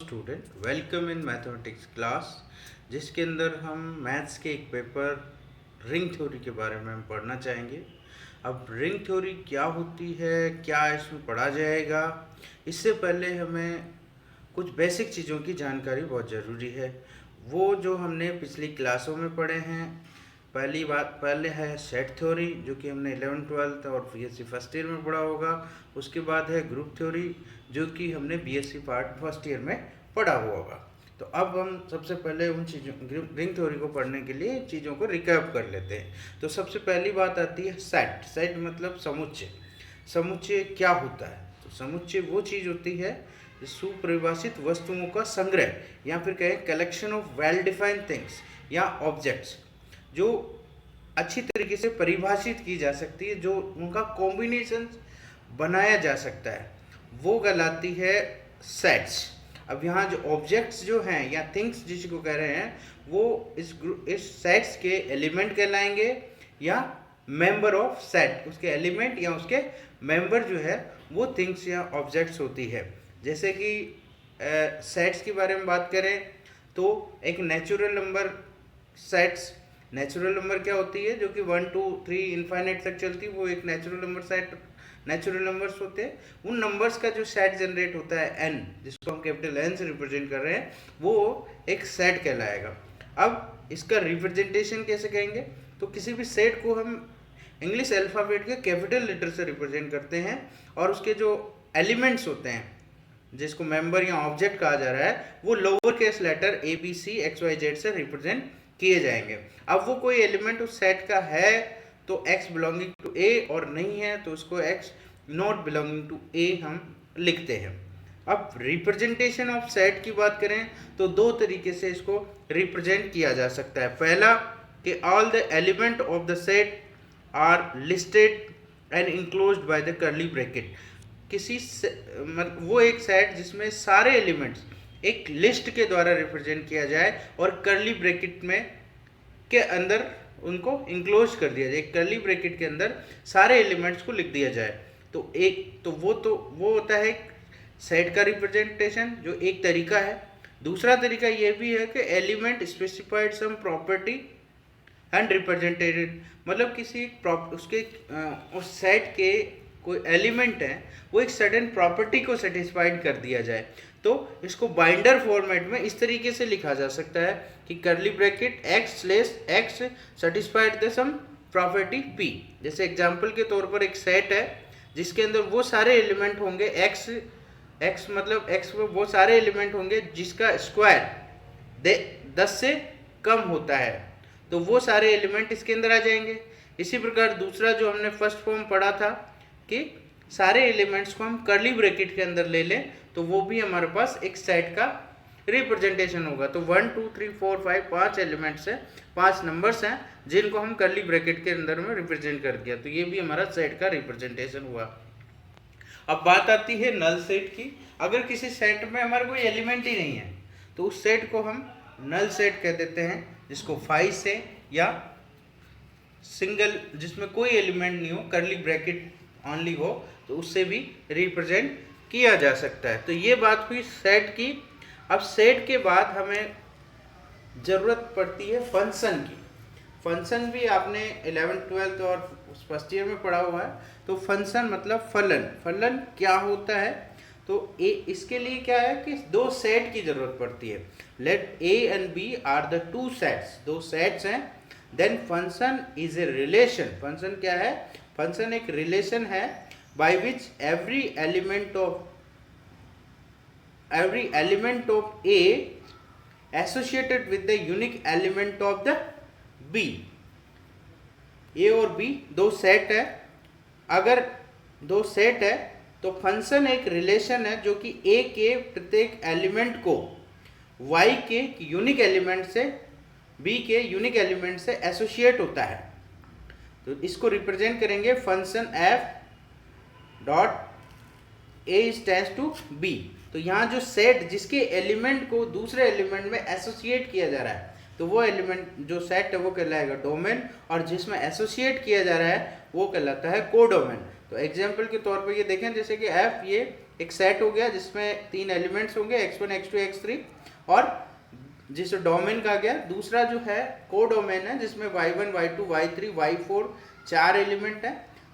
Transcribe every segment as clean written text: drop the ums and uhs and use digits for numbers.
Student, welcome in mathematics class, जिसके अंदर हम मैथ्स के एक पेपर रिंग थ्योरी के बारे में हम पढ़ना चाहेंगे। अब रिंग थ्योरी क्या होती है, क्या इसमें पढ़ा जाएगा, इससे पहले हमें कुछ बेसिक चीज़ों की जानकारी बहुत ज़रूरी है। वो जो हमने पिछली क्लासों में पढ़े हैं। पहले है सेट थ्योरी, जो कि हमने 11th 12th और बीएससी फर्स्ट ईयर में पढ़ा होगा। उसके बाद है ग्रुप थ्योरी, जो कि हमने बीएससी पार्ट फर्स्ट ईयर में पढ़ा हुआ होगा। तो अब हम सबसे पहले उन चीज़ों रिंग थ्योरी को पढ़ने के लिए चीज़ों को रिकैप कर लेते हैं। तो सबसे पहली बात आती है सेट। सेट मतलब समुच्चय। समुच्चय क्या होता है? तो समुच्चय वो चीज़ होती है सुपरिभाषित वस्तुओं का संग्रह, या फिर कहें collection of well defined things या ऑब्जेक्ट्स, जो अच्छी तरीके से परिभाषित की जा सकती है, जो उनका कॉम्बिनेशन बनाया जा सकता है, वो कहलाती है सेट्स। अब यहाँ जो ऑब्जेक्ट्स जो हैं या थिंग्स जिसको कह रहे हैं, वो इस सेट्स के एलिमेंट कहलाएंगे या मेंबर ऑफ सेट। उसके एलिमेंट या उसके मेंबर जो है वो थिंग्स या ऑब्जेक्ट्स होती है। जैसे कि सेट्स के बारे में बात करें तो एक natural number sets, natural number क्या होती है, जो कि 1 2 3 इनफाइनाइट तक चलती है, वो एक natural number set, natural numbers होते हैं। उन नंबर्स का जो सेट जनरेट होता है n, जिसको हम कैपिटल N से रिप्रेजेंट कर रहे हैं, वो एक सेट कहलाएगा। अब इसका रिप्रेजेंटेशन कैसे कहेंगे? तो किसी भी सेट को हम इंग्लिश अल्फ़ाबेट के कैपिटल लेटर से रिप्रेजेंट करते हैं, और उसके जो एलिमेंट्स होते हैं, जिसको मेंबर या ऑब्जेक्ट कहा जा रहा है, वो लोअर केस लेटर ABCXYZ से रिप्रेजेंट किए जाएंगे। अब वो कोई एलिमेंट उस सेट का है तो x बिलोंगिंग टू A, और नहीं है तो उसको x not belonging to A हम लिखते हैं। अब रिप्रेजेंटेशन ऑफ सेट की बात करें तो दो तरीके से इसको रिप्रेजेंट किया जा सकता है। पहला कि all the element of the set are listed and enclosed by the curly bracket. वो एक सेट जिसमें सारे एलिमेंट्स एक लिस्ट के द्वारा रिप्रेजेंट किया जाए और कर्ली ब्रैकेट में के अंदर उनको इंक्लोज कर दिया जाए, कर्ली ब्रैकेट के अंदर सारे एलिमेंट्स को लिख दिया जाए। तो वो होता है सेट का रिप्रेजेंटेशन, जो एक तरीका है। दूसरा तरीका ये भी है कि element specified sum property and represented, मतलब किसी उसके उस सेट के कोई एलिमेंट है, वो एक सर्टेन प्रॉपर्टी को सेटिस्फाइड कर दिया जाए। तो इसको बाइंडर फॉर्मेट में इस तरीके से लिखा जा सकता है कि curly bracket x satisfied the sum property p। जैसे एग्जांपल के तौर पर एक सेट है जिसके अंदर वो सारे एलिमेंट होंगे, x मतलब x में वो सारे एलिमेंट होंगे जिसका स्क्वायर 10 से कम होता है, तो वो सारे एलिमेंट इसके अंदर आ जाएंगे। इसी प्रकार दूसरा जो हमने फर्स्ट फॉर्म पढ़ा था कि सारे एलिमेंट्स को हम कर्ली ब्रैकेट के अंदर ले लें, तो वो भी हमारे पास एक सेट का रिप्रेजेंटेशन होगा। तो 1 2 3 4 5 5 एलिमेंट्स हैं, 5 नंबर्स हैं जिनको हम कर्ली ब्रैकेट के अंदर में रिप्रेजेंट कर दिया, तो ये भी हमारा सेट का रिप्रेजेंटेशन हुआ। अब बात आती है नल सेट की। अगर किसी सेट में हमारा कोई एलिमेंट ही नहीं है तो उस सेट को हम नल सेट कह देते हैं, जिसको 5 से या सिंगल, जिसमें कोई एलिमेंट नहीं हो, कर्ली ब्रैकेट ऑनली हो, तो उससे भी रिप्रेजेंट किया जा सकता है। तो ये बात हुई सेट की। अब सेट के बाद हमें ज़रूरत पड़ती है फंक्शन की। फंक्शन भी आपने 11th 12th और फर्स्ट ईयर में पढ़ा हुआ है। तो फंक्शन मतलब फलन। फलन क्या होता है? तो इसके लिए क्या है कि दो सेट की ज़रूरत पड़ती है। Let A and B are the two sets, दो सेट्स हैं। Then function is a relation. Function क्या है? फंक्शन एक रिलेशन है by which every element of A associated with the unique element of the B। A और B दो set है। अगर दो सेट है तो फंक्शन एक रिलेशन है जो कि A के प्रत्येक एलिमेंट को Y के यूनिक एलिमेंट से B के यूनिक एलिमेंट से एसोसिएट होता है। तो इसको रिप्रेजेंट करेंगे function f dot A tends to B। तो यहाँ जो सेट जिसके एलिमेंट को दूसरे एलिमेंट में एसोसिएट किया जा रहा है, तो वो एलिमेंट जो सेट है वो कहलाएगा डोमेन, और जिसमें एसोसिएट किया जा रहा है वो कहलाता है कोडोमेन। तो एग्जाम्पल के तौर पर ये देखें, जैसे कि एफ ये एक सेट हो गया जिसमें 3 एलिमेंट्स होंगे x1 x2 x3, और जिसे डोमेन कहा गया। दूसरा जो है को डोमेन है जिसमें y1 y2 y3 y4 4 element है।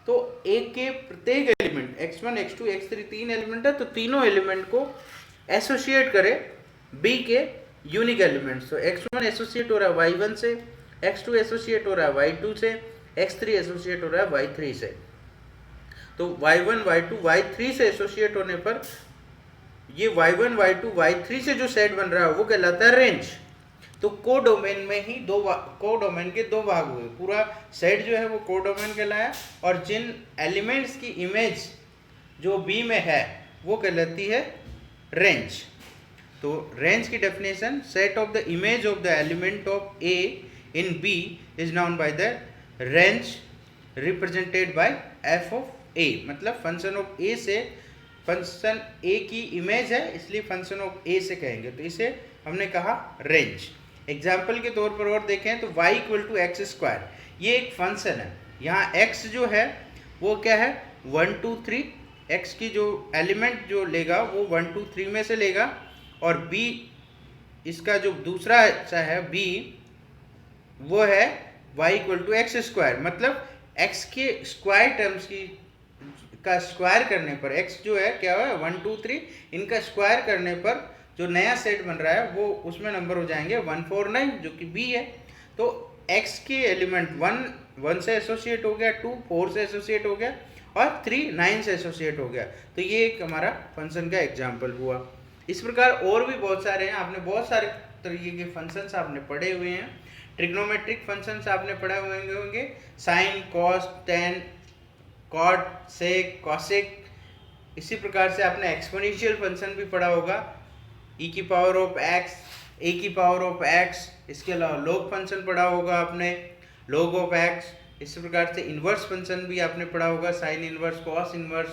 तो एक के प्रत्येक element x1 x2 x3 3 element है, तो तीनों एलिमेंट को एसोसिएट करे b के यूनिक एलिमेंट्स। तो x1 एसोसिएट हो रहा है y1 से, x2 एसोसिएट हो रहा है y2 से, x3 एसोसिएट हो रहा है y3 से। तो y1 y2 y3 से एसोसिएट होने पर ये y1 y2 y3 से जो सेट बन रहा है वो कहलाता है रेंज। तो कोडोमेन में ही कोडोमेन के दो भाग हुए, पूरा सेट जो है वो कोडोमेन कहलाया, और जिन एलिमेंट्स की इमेज जो बी में है वो कहलाती है रेंज। तो रेंज की definition, set of the image of the element of A in B is known by the range represented by f of A. मतलब फंक्शन ऑफ ए से, फंक्शन ए की इमेज है इसलिए फंक्शन ऑफ ए से कहेंगे, तो इसे हमने कहा रेंज। एग्जाम्पल के तौर पर और देखें तो y = x², ये एक फंक्शन है। यहाँ x जो है वो क्या है 1 2 3, x की जो एलिमेंट जो लेगा वो 1 2 3 में से लेगा, और b इसका जो दूसरा हिस्सा है b वो है y = x²। मतलब x के स्क्वायर टर्म्स की का स्क्वायर करने पर x जो है क्या है 1 2 3, इनका स्क्वायर करने पर जो नया सेट बन रहा है वो उसमें नंबर हो जाएंगे 1 4 9 जो कि b है। तो x के एलिमेंट 1 से एसोसिएट हो गया, 2 4 से एसोसिएट हो गया, और 3 9 से एसोसिएट हो गया। तो ये एक हमारा फंक्शन का एग्जाम्पल हुआ। इस प्रकार और भी बहुत सारे हैं, आपने बहुत सारे तरीके के फंक्शंस आपने पढ़े हुए हैं। ट्रिग्नोमेट्रिक फंक्शंस आपने पढ़े हुए होंगे, sine cos tan cot sec cosec. इसी प्रकार से आपने एक्सपोनेंशियल फंक्शन भी पढ़ा होगा, e की पावर ऑफ x, a की पावर ऑफ x। इसके अलावा लॉग फंक्शन पढ़ा होगा आपने, log ऑफ x। इसी प्रकार से इन्वर्स फंक्शन भी आपने पढ़ा होगा, sine inverse, cos inverse,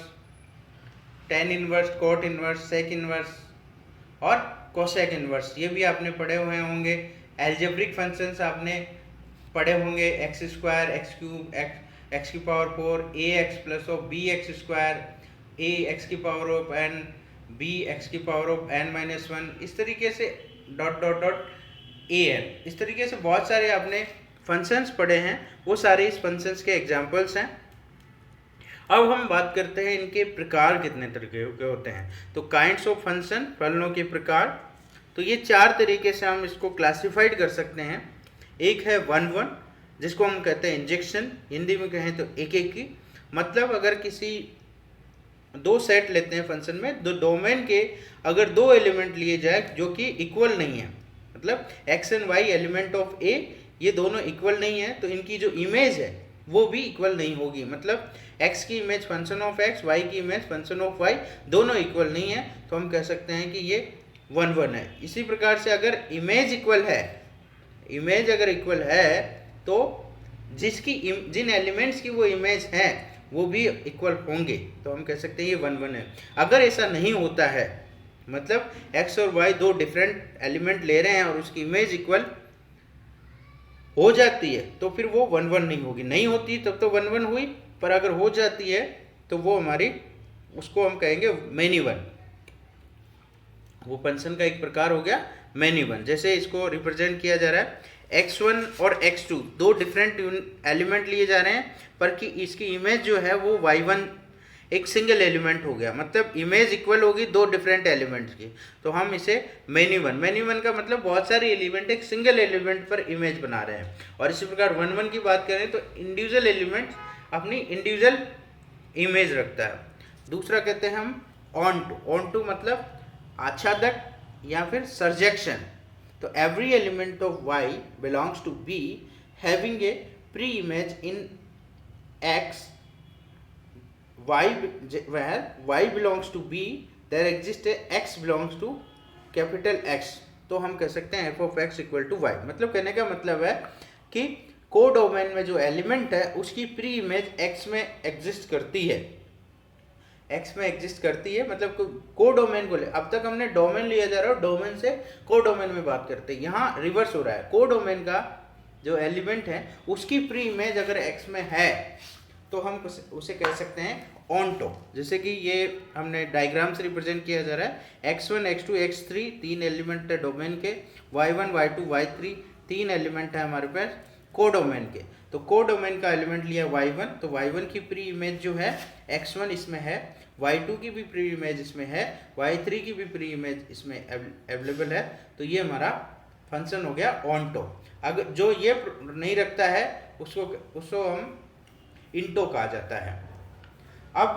tan inverse, cot inverse, sec inverse और कोसेक इन्वर्स, ये भी आपने पढ़े हुए होंगे। एल्जेब्रिक फंक्शंस आपने पढ़े होंगे, x², x3, x की power 4, ax plus of bx², a x की power of n, b x की पावर ऑफ n-1, इस तरीके से डॉट डॉट डॉट an। इस तरीके से बहुत सारे आपने फंक्शंस पढ़े हैं, वो सारे इस फंक्शंस के एग्जांपल्स हैं। अब हम बात करते हैं इनके प्रकार कितने तरीके के होते हैं। तो काइंड्स ऑफ फंक्शन, फलनों के प्रकार, तो ये 4 तरीके से हम इसको क्लासिफाइड कर सकते हैं। एक है 1 1 जिसको हम कहते हैं इंजेक्शन, हिंदी में कहें तो एक एक की। मतलब अगर किसी 2 सेट लेते हैं फंक्शन में, दो डोमेन के अगर 2 एलिमेंट लिए जाए जो कि इक्वल नहीं है, मतलब x and y element of a ये दोनों इक्वल नहीं है, तो इनकी जो इमेज है वो भी इक्वल नहीं होगी। मतलब x की image function of x, y की इमेज फंक्शन ऑफ y दोनों इक्वल नहीं है, तो हम कह सकते हैं कि ये 1 1 है। इसी प्रकार से अगर इमेज इक्वल है, इमेज अगर इक्वल है तो जिन एलिमेंट्स की वो इमेज है वो भी इक्वल होंगे, तो हम कह सकते हैं ये 1 1 है। अगर ऐसा नहीं होता है, मतलब x और y 2 डिफरेंट एलिमेंट ले रहे हैं और उसकी इमेज इक्वल हो जाती है तो फिर वो 1 1 नहीं होगी। नहीं होती तब तो 1 1 हुई, पर अगर हो जाती है तो वो हमारी, उसको हम कहेंगे मैनी वन। वो फंक्शन का एक प्रकार हो गया मैनी वन। जैसे इसको रिप्रेजेंट किया जा रहा है, x1 और x2 2 डिफरेंट एलिमेंट लिए जा रहे हैं, पर कि इसकी इमेज जो है वो y1 एक सिंगल एलिमेंट हो गया, मतलब इमेज इक्वल होगी 2 डिफरेंट एलिमेंट्स की, तो हम इसे मैनी वन। मैनी वन का मतलब बहुत सारे एलिमेंट एक सिंगल एलिमेंट पर इमेज बना रहे हैं। और इसी प्रकार 1 1 की बात करें तो इंडिविजुअल एलिमेंट अपनी इंडिविजुअल इमेज रखता है। दूसरा कहते हैं हम ऑन टू मतलब आच्छादक या फिर सर्जेक्शन। तो every element of y belongs to B having a pre-image in X, where y belongs to B there exists a x belongs to capital X। तो हम कह सकते हैं f of x equal to y। मतलब कहने का मतलब है कि कोडोमेन में जो एलिमेंट है उसकी प्री इमेज x में एग्जिस्ट करती है, x में एग्जिस्ट करती है। मतलब कोडोमेन को ले, अब तक हमने डोमेन लिया जा रहा है, डोमेन से कोडोमेन में बात करते हैं, यहाँ रिवर्स हो रहा है। कोडोमेन का जो एलिमेंट है उसकी प्री इमेज अगर x में है तो हम उसे कह सकते हैं ऑनटो। जैसे कि ये हमने डायग्राम से रिप्रेजेंट किया जा रहा है, x1 x2 x3 तीन एलिमेंट है डोमेन के, y1 y2 y3 तीन एलिमेंट है हमारे पास कोडोमेन के। तो कोडोमेन का एलिमेंट लिया y1, तो y1 की प्री इमेज जो है x1 इसमें है, y2 की भी प्री इमेज इसमें है, y3 की भी प्री इमेज इसमें अवेलेबल है। तो ये हमारा फंक्शन हो गया ऑनटो। अगर जो ये नहीं रखता है उसको हम इंटो कहा जाता है। अब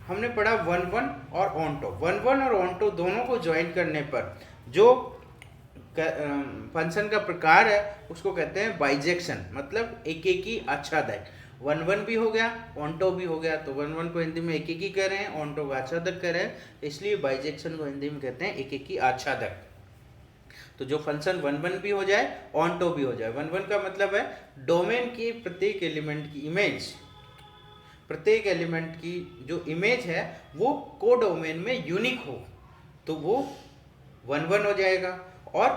हमने पढ़ा वन वन और ऑनटो। वन वन और ऑनटो दोनों को ज्वाइन करने पर जो फंक्शन का प्रकार है उसको कहते हैं बाइजेक्शन, मतलब एक एक ही आच्छादक। वन वन भी हो गया, ऑनटो भी हो गया, तो वन वन को हिंदी में एक एक ही कह रहे हैं, ऑनटो को आच्छादक कह रहे हैं, इसलिए बाइजेक्शन को हिंदी में कहते हैं एक एक ही आच्छादक। तो जो फंक्शन वन वन भी हो जाए, ऑनटो भी हो जाए। वन वन का मतलब है डोमेन की प्रत्येक एलिमेंट की इमेज, प्रत्येक एलिमेंट की जो इमेज है वो कोडोमेन में यूनिक हो, तो वो वन वन हो जाएगा। और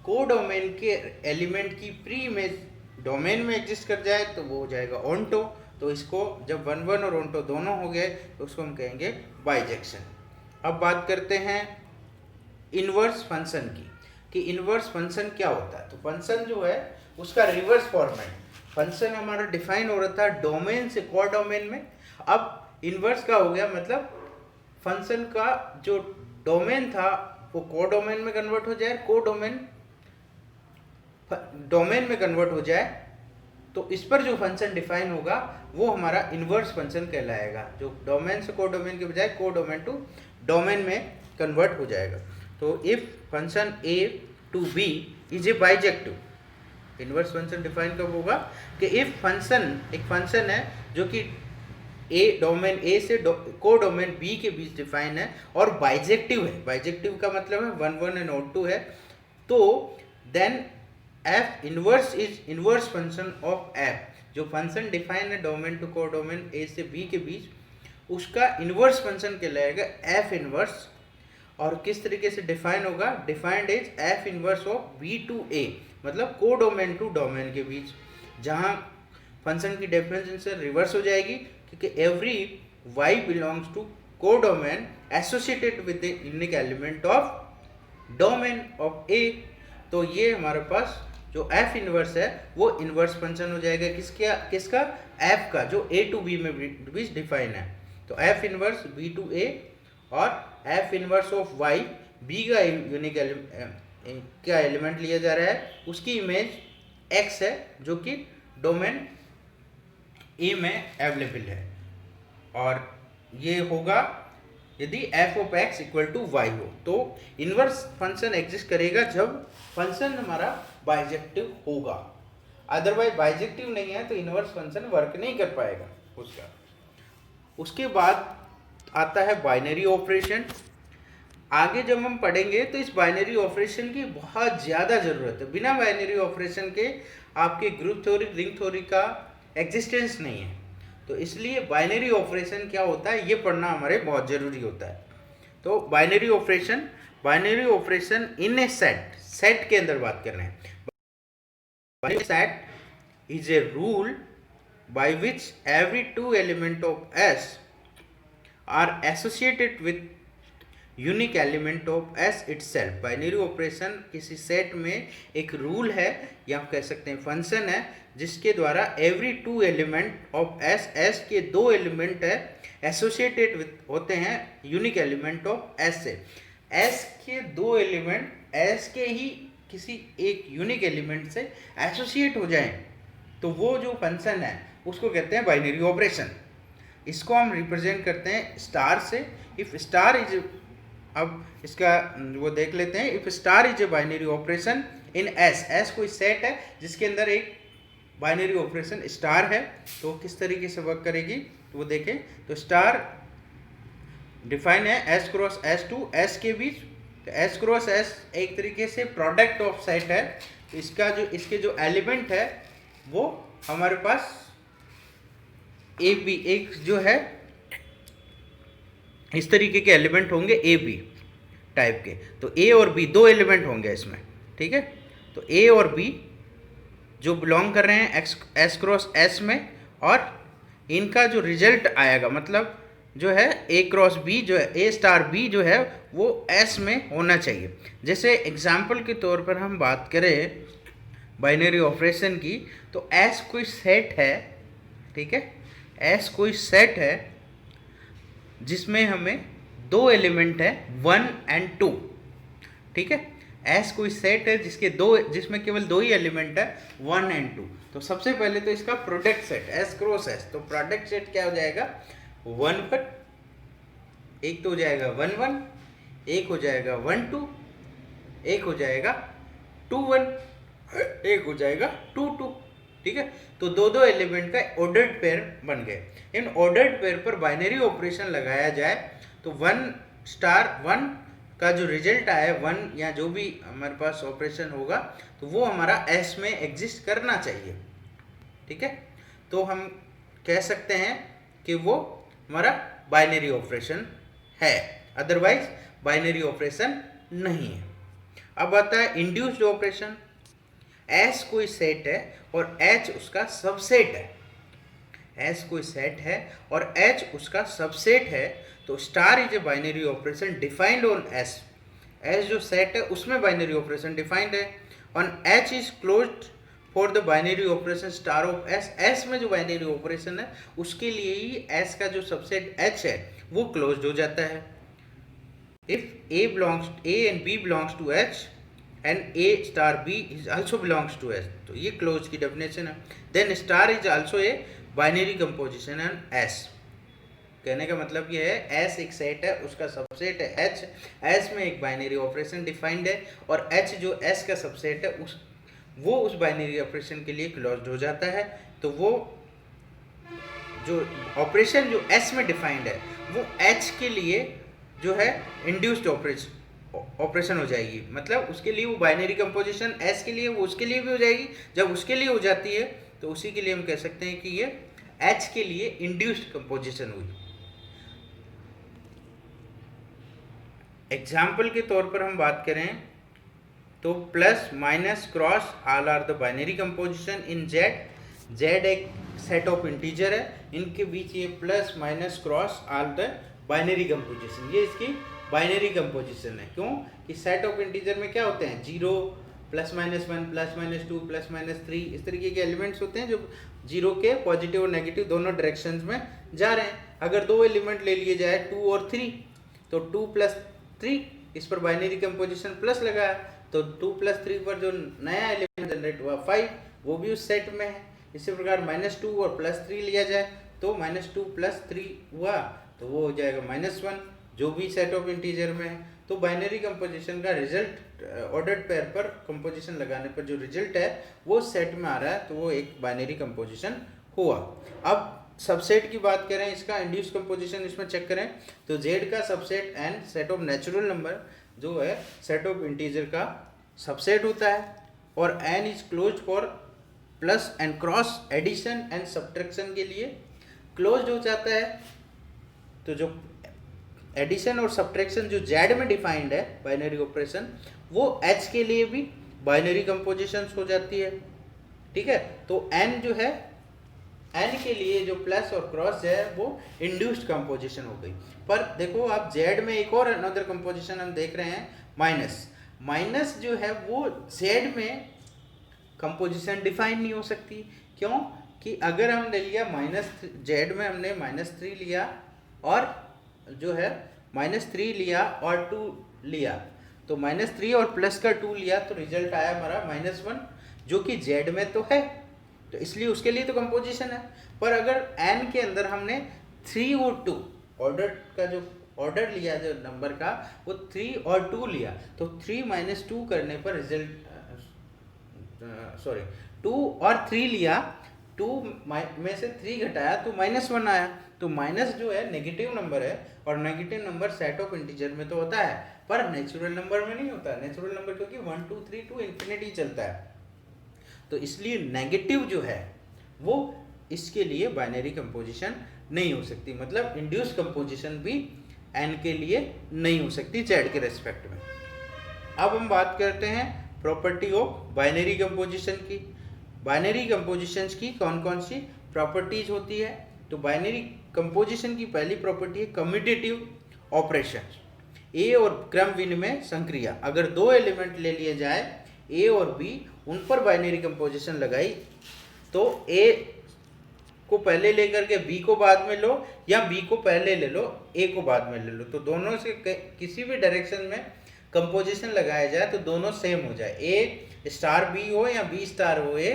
कोडोमेन के एलिमेंट की प्री इमेज डोमेन में एग्जिस्ट कर जाए तो वो हो जाएगा ऑनटो। तो इसको जब वन वन और ऑनटो दोनों हो गए तो उसको हम कहेंगे बाइजेक्शन। अब बात करते हैं इनवर्स फंक्शन की, कि इनवर्स फंक्शन क्या होता है। तो फंक्शन जो है उसका रिवर्स फॉर्मेट, फंक्शन हमारा डिफाइन हो रहा था डोमेन से कोडोमेन में, अब इनवर्स का हो गया, मतलब फंक्शन का जो डोमेन था वो कोडोमेन में कन्वर्ट हो जाए, कोडोमेन डोमेन में कन्वर्ट हो जाए, तो इस पर जो फंक्शन डिफाइन होगा वो हमारा इनवर्स फंक्शन कहलाएगा, जो डोमेन से कोडोमेन के बजाय कोडोमेन टू डोमेन में कन्वर्ट हो जाएगा। तो if function a to b is a bijective, inverse function define कब होगा कि इफ फंक्शन एक फंक्शन है जो कि डोमेन a से कोडोमेन b के बीच डिफाइन है और बाइजेक्टिव है, बाइजेक्टिव का मतलब है वन वन एंड ऑनटो है, तो then f inverse is inverse function of f, जो फंक्शन डिफाइन है डोमेन टू कोडोमेन a से b के बीच, उसका इनवर्स फंक्शन कहलाएगा f इनवर्स। और किस तरीके से डिफाइन होगा, defined is f inverse of b to a, मतलब कोडोमेन टू डोमेन के बीच, जहां फंक्शन की डेफिनेशन रिवर्स हो जाएगी, क्योंकि every y belongs to codomain associated with the unique element of domain of a। तो ये हमारे पास जो f इनवर्स है वो इनवर्स फंक्शन हो जाएगा किसका f का, जो a टू b में बीच डिफाइन है। तो f inverse b to a और f inverse of y b का यूनिक क्या एलिमेंट लिया जा रहा है, उसकी इमेज x है जो कि डोमेन a में अवेलेबल है, और ये होगा यदि f of x equal to y हो। तो इनवर्स फंक्शन एग्जिस्ट करेगा जब फंक्शन हमारा बाइजेक्टिव होगा, अदरवाइज बाइजेक्टिव नहीं है तो इनवर्स फंक्शन वर्क नहीं कर पाएगा उसका। उसके बाद आता है बाइनरी ऑपरेशन। आगे जब हम पढ़ेंगे तो इस बाइनरी ऑपरेशन की बहुत ज़्यादा ज़रूरत है, बिना बाइनरी ऑपरेशन के आपके ग्रुप थ्योरी रिंग थ्योरी का एग्जिस्टेंस नहीं है। तो इसलिए बाइनरी ऑपरेशन क्या होता है ये पढ़ना हमारे बहुत ज़रूरी होता है। तो binary operation in A set के अंदर बात कर रहे हैं। Binary set is a rule by which every two element of S are associated with unique element of S itself। Binary operation किसी सेट में एक रूल है या आप कह सकते हैं फंक्शन है, जिसके द्वारा every two element of S के दो एलिमेंट है एसोसिएटेड विद होते हैं यूनिक एलिमेंट ऑफ S से। S के दो एलिमेंट S के ही किसी एक यूनिक एलिमेंट से एसोसिएट हो जाएं तो वो जो फंक्शन है उसको कहते हैं बाइनरी ऑपरेशन। इसको हम रिप्रेजेंट करते हैं स्टार से। इफ स्टार इज, अब इसका वो देख लेते हैं, if star is a binary operation in S कोई सेट है जिसके अंदर एक बाइनरी ऑपरेशन स्टार है, तो किस तरीके से वर्क करेगी तो वो देखें। तो स्टार डिफाइन है S cross S to S के बीच, तो S क्रॉस S एक तरीके से प्रोडक्ट ऑफ सेट है। तो इसके जो एलिमेंट है वो हमारे पास ए बी एक जो है इस तरीके के एलिमेंट होंगे ए बी टाइप के। तो ए और बी दो एलिमेंट होंगे इसमें, ठीक है। तो ए और बी जो बिलोंग कर रहे हैं एस क्रॉस एस में, और इनका जो रिजल्ट आएगा, मतलब जो है ए क्रॉस बी, जो है ए स्टार बी जो है वो एस में होना चाहिए। जैसे एग्जाम्पल के तौर पर हम बात करें बाइनरी ऑपरेशन की, तो एस कोई सेट है, ठीक है, एस कोई सेट है जिसमें हमें दो एलिमेंट है 1 एंड 2, ठीक है। एस कोई सेट है जिसमें केवल दो ही एलिमेंट है 1 एंड 2। तो सबसे पहले तो इसका product set S cross S, तो प्रोडक्ट सेट क्या हो जाएगा 1 1, एक तो हो जाएगा 1 1, एक हो जाएगा 1 2, एक हो जाएगा 2 1, एक हो जाएगा 2 2, ठीक है। तो दो दो एलिमेंट का ऑर्डर्ड पेयर बन गए। इन ऑर्डर्ड पेयर पर बाइनरी ऑपरेशन लगाया जाए तो 1 स्टार 1 का जो रिजल्ट आया 1 या जो भी हमारे पास ऑपरेशन होगा तो वो हमारा एस में एग्जिस्ट करना चाहिए, ठीक है। तो हम कह सकते हैं कि वो हमारा बाइनरी ऑपरेशन है, अदरवाइज बाइनरी ऑपरेशन नहीं है। अब आता है इंड्यूस्ड ऑपरेशन। एस कोई सेट है और एच उसका सबसेट है, एस कोई सेट है और एच उसका सबसेट है, तो star is a binary operation defined on S. S जो सेट है उसमें बाइनरी ऑपरेशन डिफाइंड है। On H is closed for the binary operation star of S. S में जो बाइनरी ऑपरेशन है उसके लिए ही एस का जो सबसेट एच है वो क्लोज्ड हो जाता है। If A and B belongs to H and A star B is also belongs to S, तो ये क्लोज की डेफिनेशन है। Then star is also a binary composition and S। कहने का मतलब ये है S एक सेट है, उसका सबसेट है H, S में एक बाइनरी ऑपरेशन डिफाइंड है और H जो S का सबसेट है उस बाइनरी ऑपरेशन के लिए क्लोज्ड हो जाता है। तो वो जो ऑपरेशन जो S में डिफाइंड है वो H के लिए जो है इंड्यूस्ड ऑपरेशन हो जाएगी, मतलब उसके लिए वो बाइनरी कंपोजिशन एस के लिए वो उसके लिए भी हो जाएगी। जब उसके लिए हो जाती है तो उसी के लिए हम कह सकते हैं कि ये एच के लिए इंड्यूस्ड कंपोजिशन हुई। एग्जाम्पल के तौर पर हम बात करें तो plus minus cross all are the binary composition in Z. Z एक सेट ऑफ इंटीजर है, इनके बीच ये plus minus cross all the binary composition, ये इसकी बाइनरी कंपोजिशन है। क्यों कि सेट ऑफ इंटीजर में क्या होते हैं 0 plus minus 1 plus minus 2 plus minus 3, इस तरीके के एलिमेंट्स होते हैं जो 0 के पॉजिटिव और नेगेटिव दोनों डायरेक्शंस में जा रहे हैं। अगर दो एलिमेंट ले लिए जाए 2 और 3, तो 2 प्लस 3, इस पर बाइनरी कंपोजिशन प्लस लगाया तो 2 प्लस 3 पर जो नया एलिमेंट जनरेट हुआ 5, वो भी उस सेट में है। इसी प्रकार -2 और +3 लिया जाए तो -2 + 3 हुआ तो वो हो जाएगा -1, जो भी सेट ऑफ इंटीजर में है। तो बाइनरी कंपोजिशन का रिजल्ट ऑर्डर्ड पेयर पर कंपोजिशन लगाने पर जो रिजल्ट है वो सेट में आ रहा है, तो वो एक बाइनरी कंपोजिशन हुआ। अब सबसेट की बात करें, इसका इंड्यूस कंपोजिशन इसमें चेक करें तो जेड का subset and set of natural number जो है सेट ऑफ इंटीजर का सबसेट होता है और N is closed for plus and cross addition and subtraction के लिए क्लोज्ड हो जाता है। तो जो एडिशन और सब्ट्रैक्शन जो जेड में डिफाइंड है बाइनरी ऑपरेशन, वो एच के लिए भी बाइनरी कंपोजिशंस हो जाती है, ठीक है। तो एन जो है, एन के लिए जो प्लस और क्रॉस है वो इंड्यूस्ड कंपोजिशन हो गई। पर देखो आप जेड में एक और अनदर कंपोजिशन हम देख रहे हैं माइनस। माइनस जो है वो जेड में कंपोजिशन डिफाइन नहीं हो सकती। क्यों कि अगर हमने लिया जेड में हमने -3 लिया और जो है -3 लिया और 2 लिया, तो -3 और प्लस का 2 लिया तो रिजल्ट आया हमारा -1, जो कि जेड में तो है, तो इसलिए उसके लिए तो कंपोजिशन है। पर अगर एन के अंदर हमने 3 और 2 ऑर्डर का जो ऑर्डर लिया जो नंबर का वो 3 और 2 लिया, तो 3 - 2 करने पर रिजल्ट 2 और 3 लिया, 2 में से 3 घटाया तो -1 आया। तो माइनस जो है नेगेटिव नंबर है और negative number set of integer में तो होता है पर नेचुरल नंबर में नहीं होता। नेचुरल नंबर क्योंकि 1 2 3 टू इन्फिनिटी चलता है, तो इसलिए नेगेटिव जो है वो इसके लिए बाइनरी कंपोजिशन नहीं हो सकती, मतलब इंड्यूस कंपोजिशन भी एन के लिए नहीं हो सकती जेड के रेस्पेक्ट में। अब हम बात करते हैं प्रॉपर्टी ऑफ बाइनरी कंपोजिशन की। बाइनरी कंपोजिशंस की कौन कौन सी प्रॉपर्टीज होती है, तो बाइनरी कंपोजिशन की पहली प्रॉपर्टी है कम्यूटेटिव ऑपरेशन, ए और क्रम विनिमय संक्रिया। अगर दो एलिमेंट ले लिए जाए ए और बी, उन पर बाइनरी कंपोजिशन लगाई तो ए को पहले लेकर के बी को बाद में लो, या बी को पहले ले लो ए को बाद में ले लो, तो दोनों से किसी भी डायरेक्शन में कंपोजिशन लगाया जाए तो दोनों सेम हो जाए, ए स्टार बी हो या बी स्टार हो ए,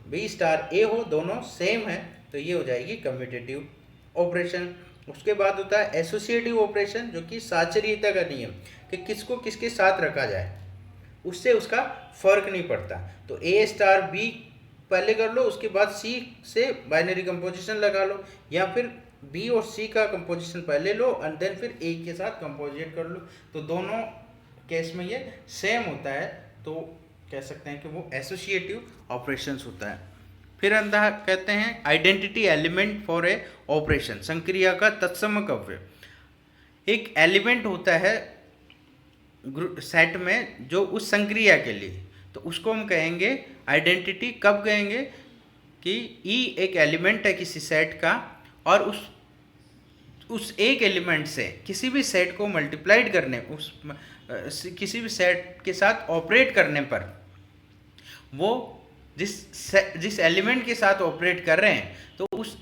बी स्टार ए हो, दोनों सेम है, तो ये हो जाएगी कम्यूटेटिव ऑपरेशन। उसके बाद होता है एसोसिएटिव ऑपरेशन, जो कि साचरीयता का नियम, कि किसको किसके साथ रखा जाए उससे उसका फर्क नहीं पड़ता। तो ए स्टार बी पहले कर लो, उसके बाद सी से बाइनरी कंपोजिशन लगा लो, या फिर बी और सी का कंपोजिशन पहले लो एंड देन फिर ए के साथ कंपोजिट कर लो, तो दोनों केस में ये सेम होता है, तो कह सकते हैं कि वो एसोसिएटिव ऑपरेशंस होता है। फिर अंदर कहते हैं identity element for a operation, संक्रिया का तत्समकव्य। एक एलिमेंट होता है सेट में जो उस संक्रिया के लिए, तो उसको हम कहेंगे आइडेंटिटी। कब कहेंगे कि ई एक एलिमेंट है किसी सेट का, और उस एक एलिमेंट से किसी भी सेट को मल्टीप्लाइड करने, किसी भी सेट के साथ ऑपरेट करने पर वो जिस एलिमेंट के साथ ऑपरेट कर रहे हैं तो उस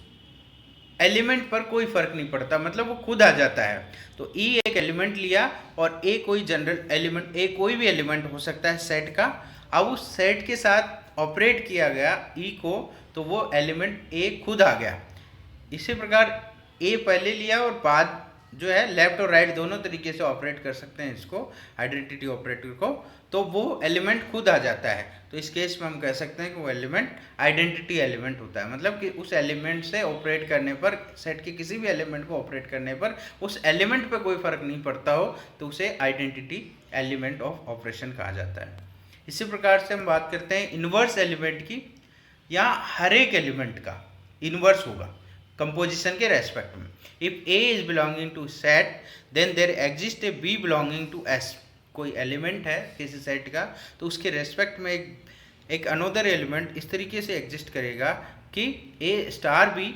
एलिमेंट पर कोई फर्क नहीं पड़ता, मतलब वो खुद आ जाता है। तो ई एक एलिमेंट लिया और ए कोई जनरल एलिमेंट, ए कोई भी एलिमेंट हो सकता है सेट का, अब उस सेट के साथ ऑपरेट किया गया ई को, तो वो एलिमेंट ए खुद आ गया। इसी प्रकार ए पहले लिया और बाद जो है लेफ्ट और राइट दोनों तरीके से ऑपरेट कर सकते हैं इसको, आइडेंटिटी ऑपरेटर को, तो वो एलिमेंट खुद आ जाता है। तो इस केस में हम कह सकते हैं कि वो एलिमेंट आइडेंटिटी एलिमेंट होता है, मतलब कि उस एलिमेंट से ऑपरेट करने पर, सेट के किसी भी एलिमेंट को ऑपरेट करने पर उस एलिमेंट पे कोई फर्क नहीं पड़ता हो, तो उसे आइडेंटिटी एलिमेंट ऑफ ऑपरेशन कहा जाता है। इसी प्रकार से हम बात करते हैं इन्वर्स एलिमेंट की। यहाँ हर एक एलिमेंट का इन्वर्स होगा कंपोजिशन के रेस्पेक्ट में। If A is belonging to set then there exist a B belonging to S. कोई एलिमेंट है किसी सेट का, तो उसके रेस्पेक्ट में एक अनोदर एलिमेंट इस तरीके से एग्जिस्ट करेगा कि a star b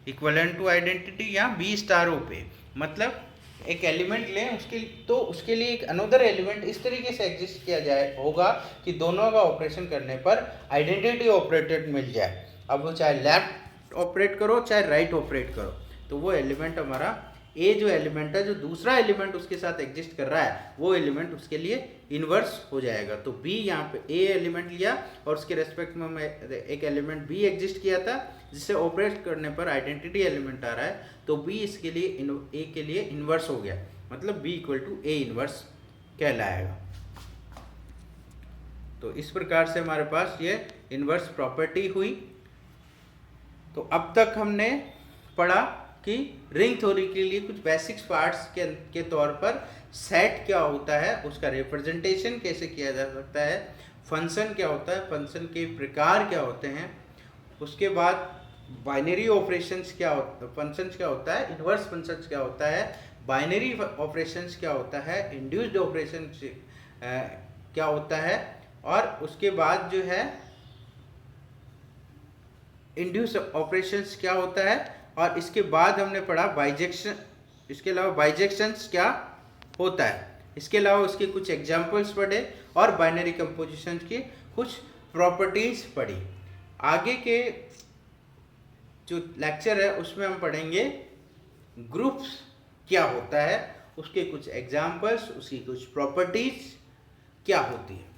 equivalent to identity या बी स्टार ओ पे, मतलब एक एलिमेंट लें उसके लिए एक अनोदर एलिमेंट इस तरीके से एग्जिस्ट किया जाए होगा कि दोनों का ऑपरेशन करने पर आइडेंटिटी ऑपरेटेड मिल जाए। अब वो चाहे लेफ्ट ऑपरेट करो चाहे राइट ऑपरेट करो, तो वो एलिमेंट हमारा ए जो एलिमेंट है, जो दूसरा एलिमेंट उसके साथ एग्जिस्ट कर रहा है, वो एलिमेंट उसके लिए इन्वर्स हो जाएगा। तो बी यहाँ पे ए एलिमेंट लिया और उसके रेस्पेक्ट में मैं एक एलिमेंट बी एग्जिस्ट किया था जिससे ऑपरेट करने पर आइडेंटिटी एलिमेंट आ रहा है, तो बी इसके लिए ए के लिए इन्वर्स हो गया, मतलब B equal to A inverse कहलाएगा। तो इस प्रकार से हमारे पास ये इन्वर्स प्रॉपर्टी हुई। तो अब तक हमने पढ़ा कि रिंग थ्योरी के लिए कुछ बेसिक्स पार्ट्स के तौर पर सेट क्या होता है, उसका रिप्रेजेंटेशन कैसे किया जा सकता है, फंक्शन क्या होता है, फंक्शन के प्रकार क्या होते हैं, उसके बाद बाइनरी ऑपरेशंस क्या होता है, फंक्शंस क्या होता है, इन्वर्स फंक्शंस क्या होता है, बाइनरी ऑपरेशंस क्या होता है, इंड्यूस्ड ऑपरेशन क्या होता है, और उसके बाद जो है इंड्यूस ऑपरेशंस क्या होता है, और इसके बाद हमने पढ़ा बाइजेक्शन, इसके अलावा बाइजेक्शंस क्या होता है, इसके अलावा उसके कुछ एग्जांपल्स पढ़े और बाइनरी कंपोजिशन की कुछ प्रॉपर्टीज पढ़ी। आगे के जो लेक्चर है उसमें हम पढ़ेंगे ग्रुप्स क्या होता है, उसके कुछ एग्जांपल्स, उसकी कुछ प्रॉपर्टीज क्या होती है।